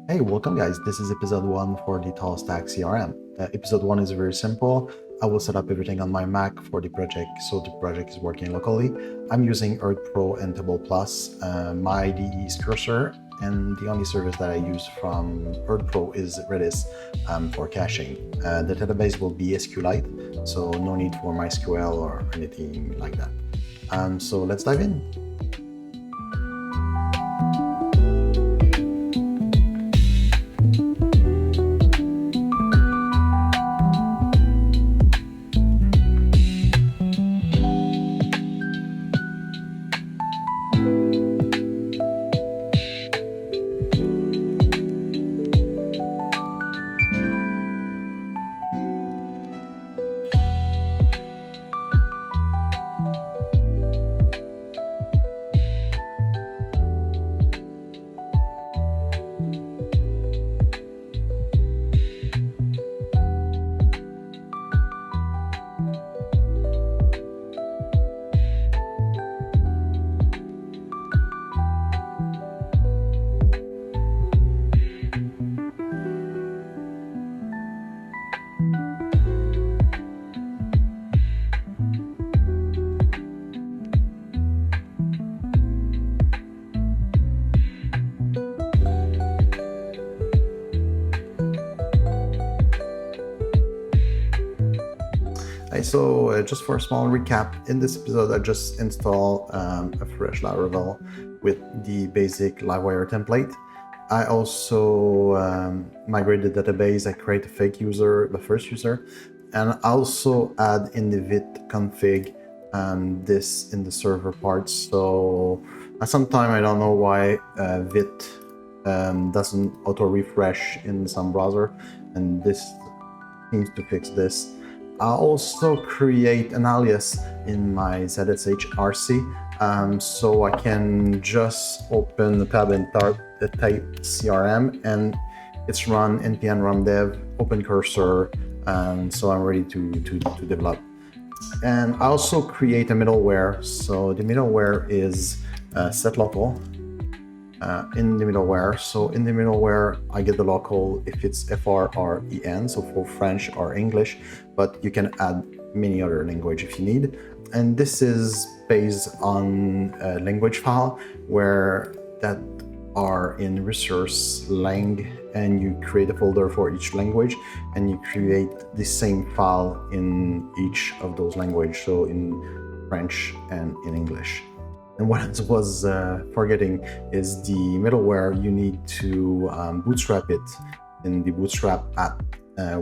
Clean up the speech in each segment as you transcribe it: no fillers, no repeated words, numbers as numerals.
Hey, welcome guys. This is episode 1 for the Tall Stack CRM. Episode 1 is very simple. I will set up everything on my Mac for the project, so the project is working locally. I'm using Earth Pro and Table Plus. My IDE is Cursor, and the only service that I use from Earth Pro is Redis for caching. The database will be SQLite, so no need for MySQL or anything like that. So let's dive in. So just for a small recap, in this episode I just installed a fresh Laravel with the basic Livewire template. I also migrated the database. I create a fake user, the first user, and I also add in the Vite config this in the server part. So sometimes I don't know why Vite doesn't auto refresh in some browser, and this seems to fix this. I also create an alias in my ZSHRC, so I can just open the tab and type CRM, and it's run npm run dev, open cursor, so I'm ready to develop. And I also create a middleware. So the middleware is set local. In the middleware. So in the middleware, I get the local if it's FRREN, so for French or English, but you can add many other language if you need. And this is based on a language file where that are in resource lang, and you create a folder for each language, and you create the same file in each of those languages, so in French and in English. And what I was forgetting is the middleware. You need to bootstrap it in the Bootstrap app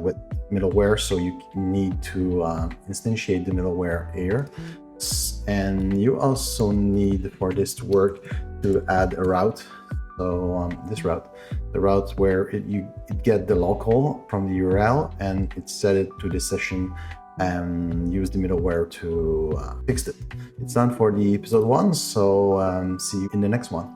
with middleware. So you need to instantiate the middleware here. And you also need, for this to work, to add a route. So this route, the route where you get the local from the URL and it set it to the session and use the middleware to fix it. It's done for the episode 1, so see you in the next one.